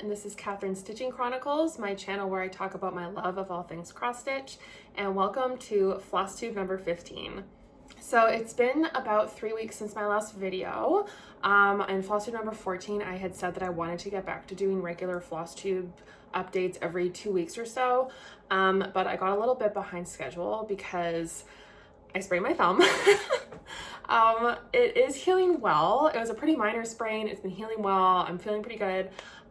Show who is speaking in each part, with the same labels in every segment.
Speaker 1: and this is Catherine's Stitching Chronicles, my channel where I talk about my love of all things cross stitch, and welcome to Flosstube number 15. So it's been about 3 weeks since my last video. In Flosstube number 14, I had said that I wanted to get back to doing regular Flosstube updates every 2 weeks or so, but I got a little bit behind schedule because I sprained my thumb. It is healing well. It was a pretty minor sprain. It's been healing well. I'm feeling pretty good.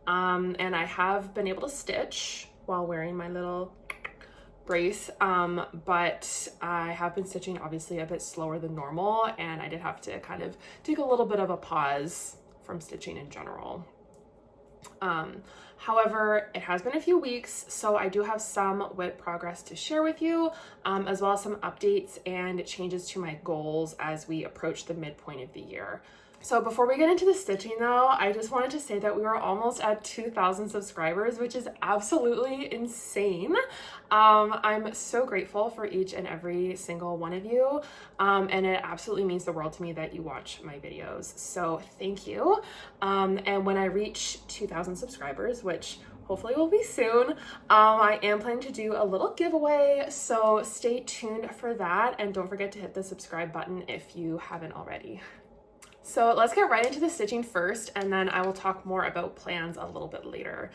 Speaker 1: And I have been able to stitch while wearing my little brace. But I have been stitching obviously a bit slower than normal, and I did have to kind of take a little bit of a pause from stitching in general. However, it has been a few weeks, so I do have some WIP progress to share with you, as well as some updates and changes to my goals as we approach the midpoint of the year. So before we get into the stitching though, I just wanted to say that we are almost at 2,000 subscribers, which is absolutely insane. I'm so grateful for each and every single one of you. And it absolutely means the world to me that you watch my videos. So thank you. And when I reach 2,000 subscribers, which hopefully will be soon, I am planning to do a little giveaway. So stay tuned for that. And don't forget to hit the subscribe button if you haven't already. So let's get right into the stitching first, and then I will talk more about plans a little bit later.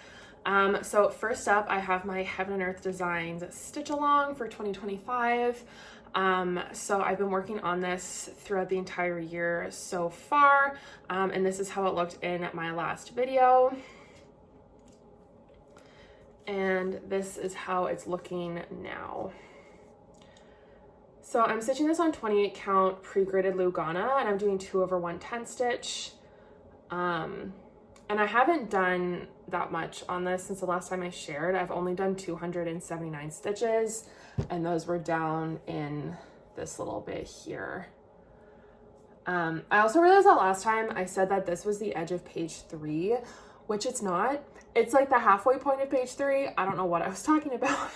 Speaker 1: So first up, I have my Heaven and Earth Designs Stitch Along for 2025. So I've been working on this throughout the entire year so far, and this is how it looked in my last video. And this is how it's looking now. So I'm stitching this on 28 count pre-gridded Lugana, and I'm doing 2/110 stitch. And I haven't done that much on this since the last time I shared. I've only done 279 stitches, and those were down in this little bit here. I also realized that last time I said that this was the edge of page 3, which it's not. It's like the halfway point of page 3. I don't know what I was talking about.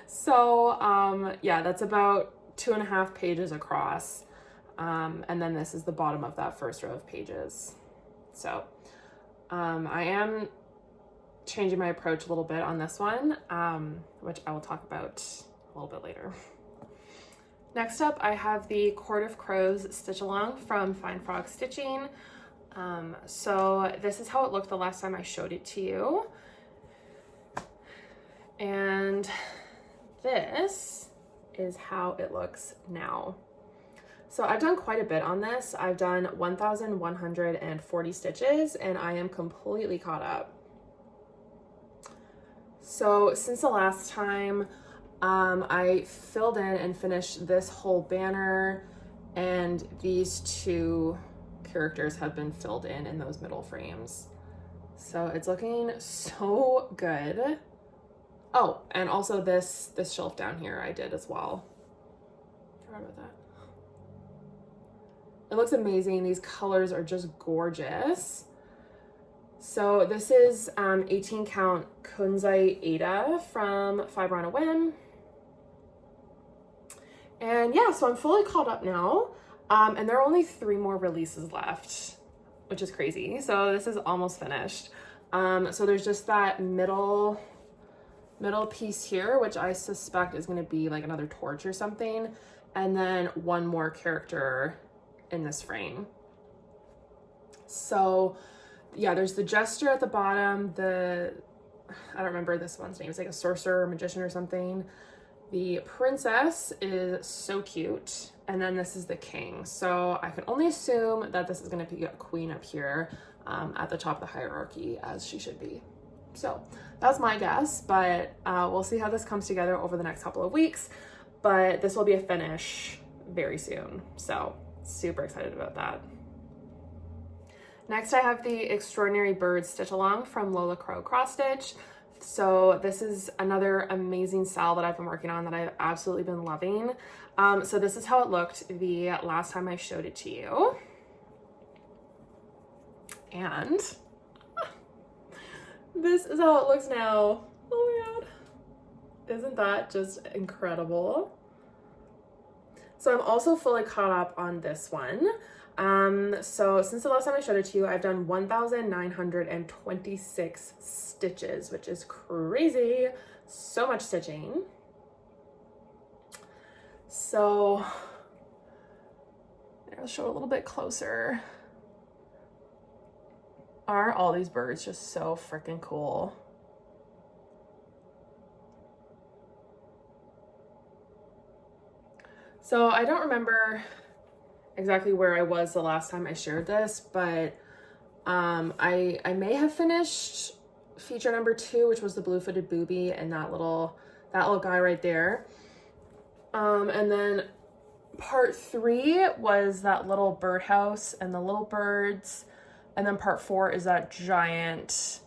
Speaker 1: So yeah, that's about 2.5 pages across. And then this is the bottom of that first row of pages. So I am changing my approach a little bit on this one, which I will talk about a little bit later. Next up, I have the Court of Crows Stitch Along from Fine Frog Stitching. So this is how it looked the last time I showed it to you. And this is how it looks now. So I've done quite a bit on this. I've done 1,140 stitches, and I am completely caught up. So since the last time, I filled in and finished this whole banner, and these two characters have been filled in those middle frames. So it's looking so good. Oh, and also this shelf down here I did as well. Forgot about that. It looks amazing. These colors are just gorgeous. So this is 18 count Kunzite Ada from Fiber on a Whim. And yeah, so I'm fully caught up now. And there are only 3 more releases left, which is crazy. So this is almost finished. So there's just that middle piece here, which I suspect is going to be like another torch or something, and then one more character in this frame. So yeah, there's the jester at the bottom, I don't remember this one's name, it's like a sorcerer or magician or something. The princess is so cute, and then this is the king. So I can only assume that this is going to be a queen up here at the top of the hierarchy, as she should be. So that's my guess, but we'll see how this comes together over the next couple of weeks. But this will be a finish very soon, so super excited about that. Next, I have the Extraordinary Birds Stitch Along from Lola Crow Cross Stitch. So this is another amazing SAL that I've been working on that I've absolutely been loving. So this is how it looked the last time I showed it to you. And this is how it looks now. Oh my god. Isn't that just incredible? So I'm also fully caught up on this one. So since the last time I showed it to you, I've done 1,926 stitches, which is crazy. So much stitching. So I'll show a little bit closer. Aren't all these birds just so freaking cool? So I don't remember exactly where I was the last time I shared this, but I may have finished feature number 2, which was the blue-footed booby and that little guy right there. And then part 3 was that little birdhouse and the little birds. And then part 4 is that giant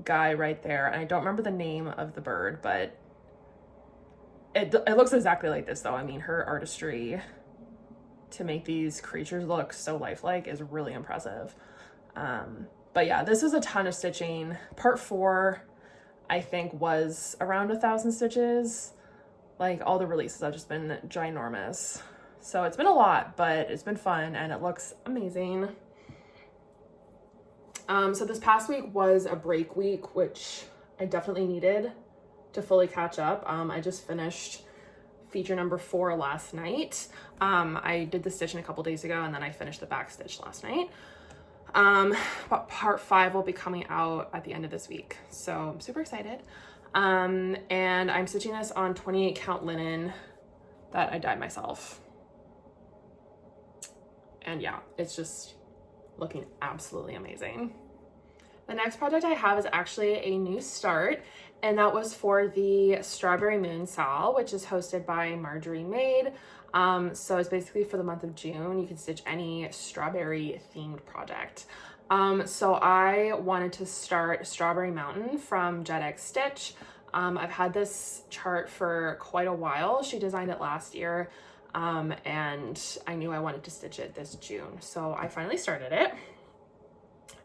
Speaker 1: guy right there. And I don't remember the name of the bird, but it looks exactly like this though. I mean, her artistry to make these creatures look so lifelike is really impressive. But yeah, this was a ton of stitching. Part 4, I think, was around 1,000 stitches. Like, all the releases have just been ginormous. So it's been a lot, but it's been fun and it looks amazing. So this past week was a break week, which I definitely needed to fully catch up. I just finished feature number 4 last night. I did the stitching a couple days ago and then I finished the back stitch last night. But part 5 will be coming out at the end of this week. So I'm super excited. And I'm stitching this on 28 count linen that I dyed myself. And yeah, it's just looking absolutely amazing. The next project I have is actually a new start, and that was for the Strawberry Moon SAL, which is hosted by Marjorie Maid. So it's basically for the month of June. You can stitch any strawberry themed project. So I wanted to start Strawberry Mountain from JetX Stitch. I've had this chart for quite a while. She designed it last year, and I knew I wanted to stitch it this June. So I finally started it.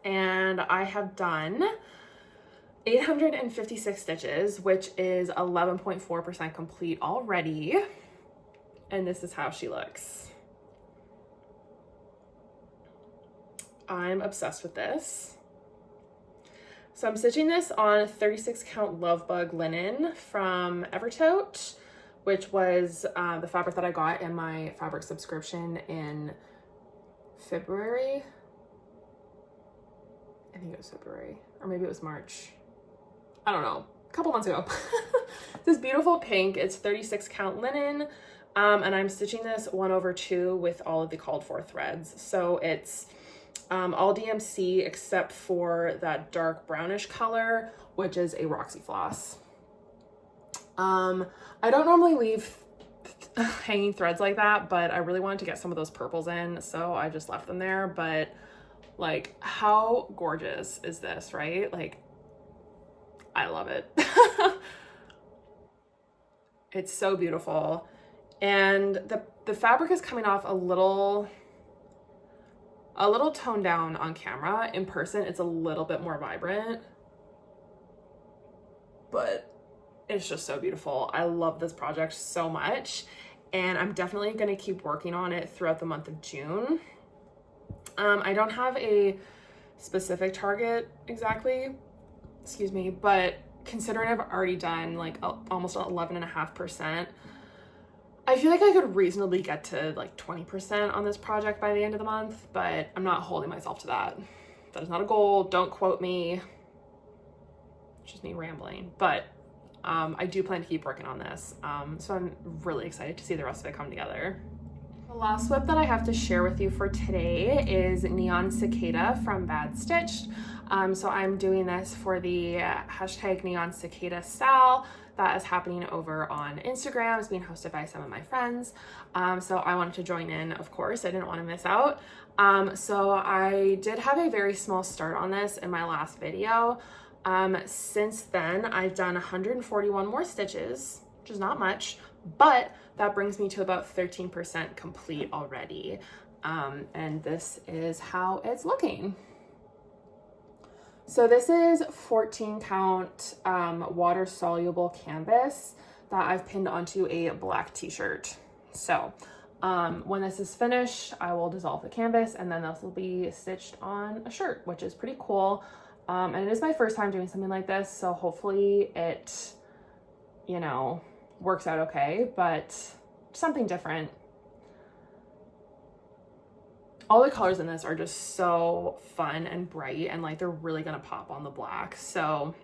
Speaker 1: And I have done 856 stitches, which is 11.4% complete already. And this is how she looks. I'm obsessed with this. So I'm stitching this on 36 count Love Bug linen from Evertote, which was the fabric that I got in my fabric subscription in February. I think it was February, or maybe it was March. I don't know, a couple months ago. This beautiful pink, it's 36 count linen, and I'm stitching this 1/2 with all of the called for threads. So it's all DMC except for that dark brownish color, which is a Roxy floss. I don't normally leave hanging threads like that, but I really wanted to get some of those purples in, so I just left them there. But like, how gorgeous is this, right? Like, I love it. It's so beautiful. And the fabric is coming off a little toned down on camera. In person, it's a little bit more vibrant, but it's just so beautiful. I love this project so much, and I'm definitely going to keep working on it throughout the month of June. I don't have a specific target exactly, excuse me, but considering I've already done like almost 11.5%, I feel like I could reasonably get to like 20% on this project by the end of the month, but I'm not holding myself to that. That is not a goal. Don't quote me. It's just me rambling, but I do plan to keep working on this. So I'm really excited to see the rest of it come together. The last whip that I have to share with you for today is Neon Cicada from Bad Stitched. So I'm doing this for the hashtag Neon Cicada SAL that is happening over on Instagram. It's being hosted by some of my friends. So I wanted to join in, of course. I didn't want to miss out. So I did have a very small start on this in my last video. Since then, I've done 141 more stitches, which is not much, but that brings me to about 13% complete already. And this is how it's looking. So this is 14 count water soluble canvas that I've pinned onto a black t-shirt. So When this is finished, I will dissolve the canvas and then this will be stitched on a shirt, which is pretty cool. And it is my first time doing something like this, so hopefully it, you know, works out okay, but something different. All the colors in this are just so fun and bright, and like they're really gonna pop on the black. So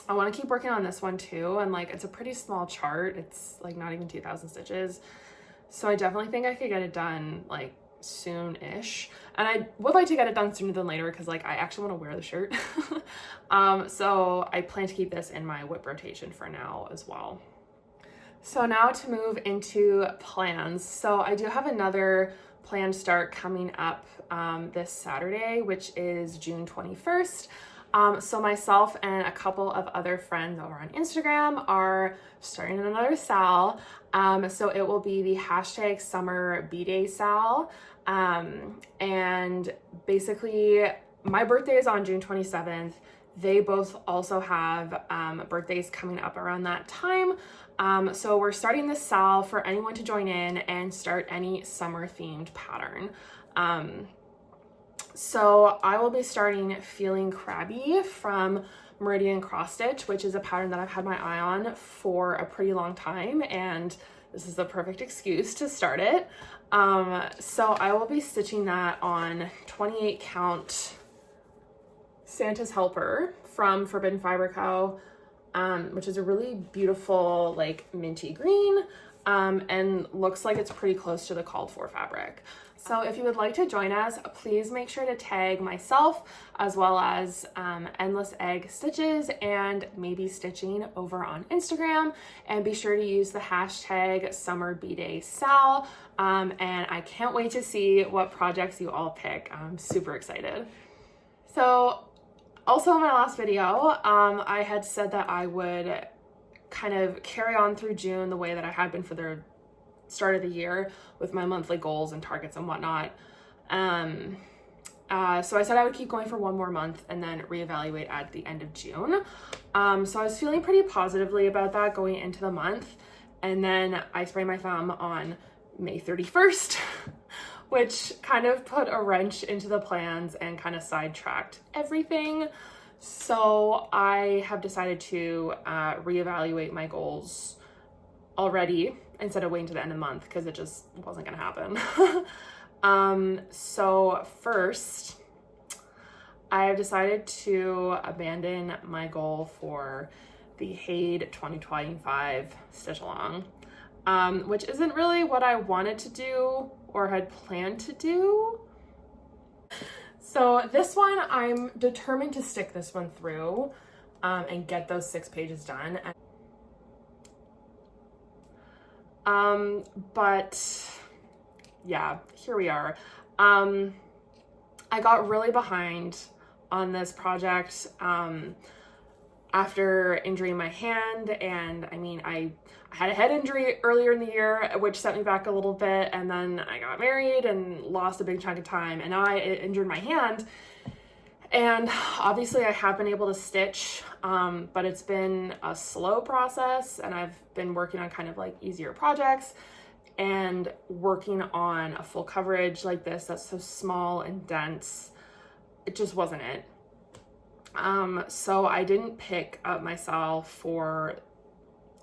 Speaker 1: I want to keep working on this one too, and like it's a pretty small chart. It's like not even 2,000 stitches. So I definitely think I could get it done like soon-ish. And I would like to get it done sooner than later because like I actually want to wear the shirt. So I plan to keep this in my whip rotation for now as well. So now to move into plans. So I do have another planned start coming up this Saturday, which is June 21st. So myself and a couple of other friends over on Instagram are starting another SAL. So it will be the hashtag summerbdaySAL. And basically my birthday is on June 27th. They both also have birthdays coming up around that time. So we're starting this SAL for anyone to join in and start any summer themed pattern. So I will be starting Feeling Crabby from Meridian Cross Stitch, which is a pattern that I've had my eye on for a pretty long time, and this is the perfect excuse to start it. So I will be stitching that on 28 count Santa's Helper from Forbidden Fiber Co., which is a really beautiful like minty green, and looks like it's pretty close to the called for fabric. So if you would like to join us, please make sure to tag myself as well as Endless Egg Stitches and Maybe Stitching over on Instagram, and be sure to use the hashtag summerbdaySAL. And I can't wait to see what projects you all pick. I'm super excited. So also in my last video, I had said that I would kind of carry on through June the way that I had been for the start of the year with my monthly goals and targets and whatnot. So I said I would keep going for one more month and then reevaluate at the end of June. So I was feeling pretty positively about that going into the month. And then I sprained my thumb on May 31st, which kind of put a wrench into the plans and kind of sidetracked everything. So I have decided to reevaluate my goals already instead of waiting to the end of the month because it just wasn't gonna happen. So first, I have decided to abandon my goal for the HAED 2025 stitch along, which isn't really what I wanted to do or had planned to do. So this one, I'm determined to stick this one through and get those 6 pages done. But yeah, here we are. I got really behind on this project after injuring my hand, and I mean, I had a head injury earlier in the year, which set me back a little bit, and then I got married and lost a big chunk of time, and now I injured my hand. And obviously I have been able to stitch, but it's been a slow process, and I've been working on kind of like easier projects, and working on a full coverage like this that's so small and dense, it just wasn't it. So I didn't pick up my SAL for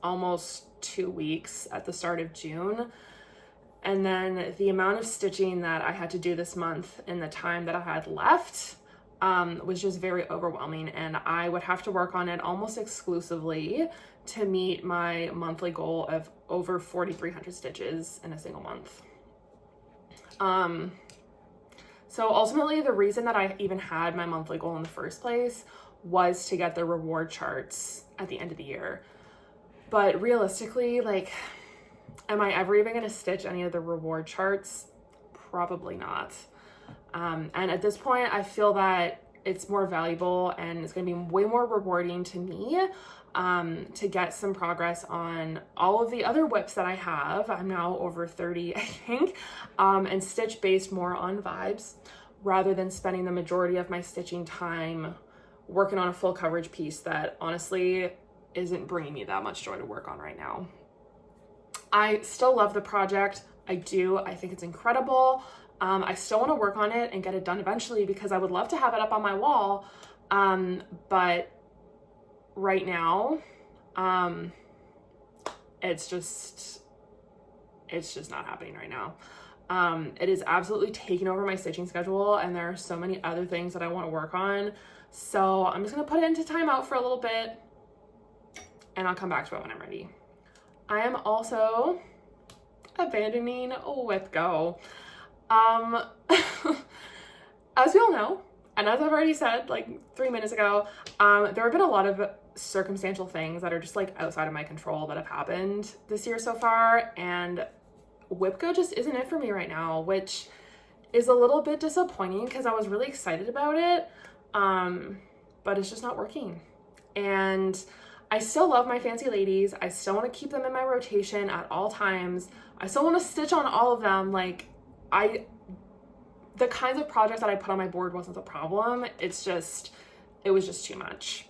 Speaker 1: almost 2 weeks at the start of June. And then the amount of stitching that I had to do this month in the time that I had left was just very overwhelming, and I would have to work on it almost exclusively to meet my monthly goal of over 4,300 stitches in a single month. So ultimately, the reason that I even had my monthly goal in the first place was to get the reward charts at the end of the year. But realistically, like, am I ever even gonna stitch any of the reward charts? Probably not. And at this point, I feel that it's more valuable and it's gonna be way more rewarding to me to get some progress on all of the other whips that I have. I'm now over 30, I think, and stitch based more on vibes rather than spending the majority of my stitching time working on a full coverage piece that honestly isn't bringing me that much joy to work on right now. I still love the project. I do. I think it's incredible. I still want to work on it and get it done eventually because I would love to have it up on my wall. But right now, it's just not happening right now. It is absolutely taking over my stitching schedule, and there are so many other things that I want to work on. So I'm just going to put it into timeout for a little bit, and I'll come back to it when I'm ready. I am also abandoning Whip Go. As we all know, and as I've already said like 3 minutes ago, there have been a lot of circumstantial things that are just like outside of my control that have happened this year so far, and Whip Go just isn't it for me right now, which is a little bit disappointing because I was really excited about it, but it's just not working. And I still love my fancy ladies. I still want to keep them in my rotation at all times. I still want to stitch on all of them. Like, the kinds of projects that I put on my board wasn't the problem. It was just too much.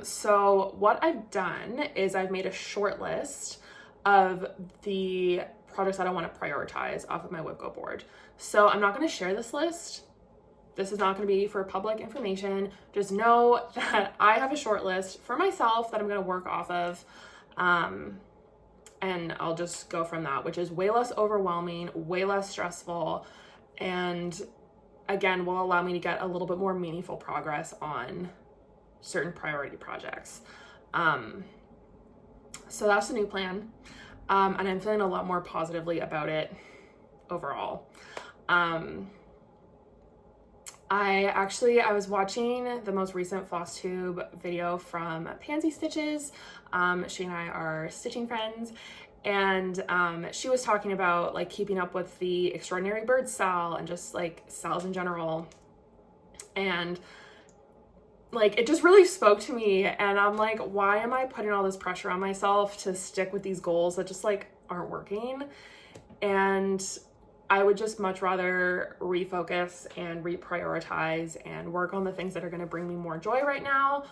Speaker 1: So what I've done is I've made a short list of the projects that I want to prioritize off of my Whip Go board. So I'm not going to share this list. This is not going to be for public information. Just know that I have a short list for myself that I'm going to work off of. And I'll just go from that, which is way less overwhelming, way less stressful, and again, will allow me to get a little bit more meaningful progress on certain priority projects. So that's the new plan. And I'm feeling a lot more positively about it overall. I was watching the most recent Flosstube video from Pansy Stitches. She and I are stitching friends, and she was talking about like keeping up with the extraordinary Birds SAL and just like SALs in general. And like, it just really spoke to me, and I'm like, why am I putting all this pressure on myself to stick with these goals that just like aren't working? And I would just much rather refocus and reprioritize and work on the things that are going to bring me more joy right now.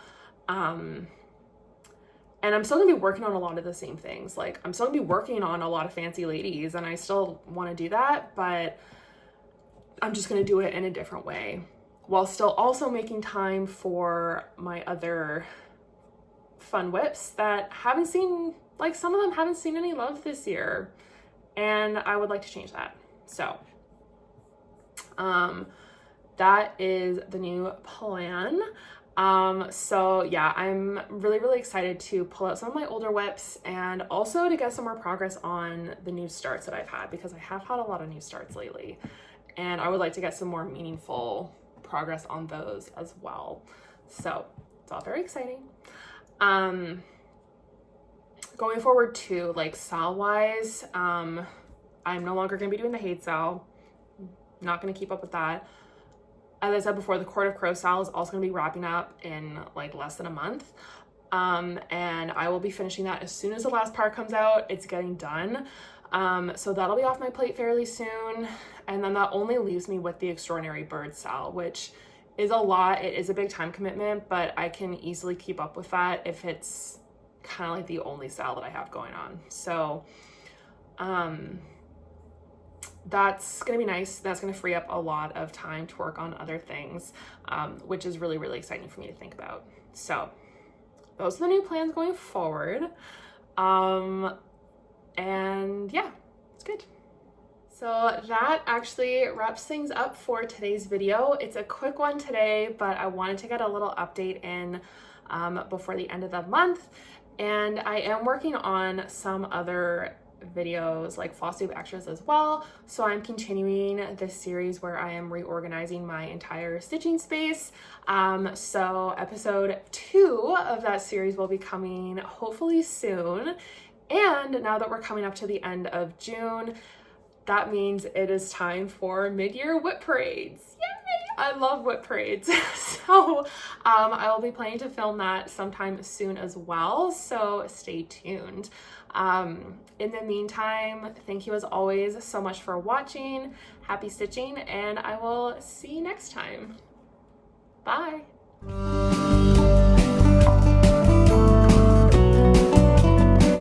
Speaker 1: And I'm still gonna be working on a lot of the same things. Like, I'm still gonna be working on a lot of fancy ladies, and I still want to do that, but I'm just gonna do it in a different way, while still also making time for my other fun whips that haven't seen, like, some of them haven't seen any love this year, and I would like to change that. So that is the new plan. So yeah, I'm really, really excited to pull out some of my older whips and also to get some more progress on the new starts that I've had, because I have had a lot of new starts lately, and I would like to get some more meaningful progress on those as well. So it's all very exciting. Going forward too, like SAL wise, I'm no longer going to be doing the HAED SAL. Not going to keep up with that. As I said before, the Crows SAL is also going to be wrapping up in like less than a month. And I will be finishing that as soon as the last part comes out. It's getting done. So that'll be off my plate fairly soon. And then that only leaves me with the extraordinary Birds SAL, which is a lot. It is a big time commitment, but I can easily keep up with that if it's kind of like the only SAL that I have going on. So, that's going to be nice. That's going to free up a lot of time to work on other things, which is really, really exciting for me to think about. So those are the new plans going forward. And yeah, it's good. So that actually wraps things up for today's video. It's a quick one today, but I wanted to get a little update in before the end of the month. And I am working on some other videos like Flosstube extras as well. So I'm continuing this series where I am reorganizing my entire stitching space. So episode 2 of that series will be coming hopefully soon. And now that we're coming up to the end of June, that means it is time for mid-year whip parades. Yay! I love whip parades. So I will be planning to film that sometime soon as well. So stay tuned. In the meantime, thank you as always so much for watching. Happy stitching, and I will see you next time. Bye.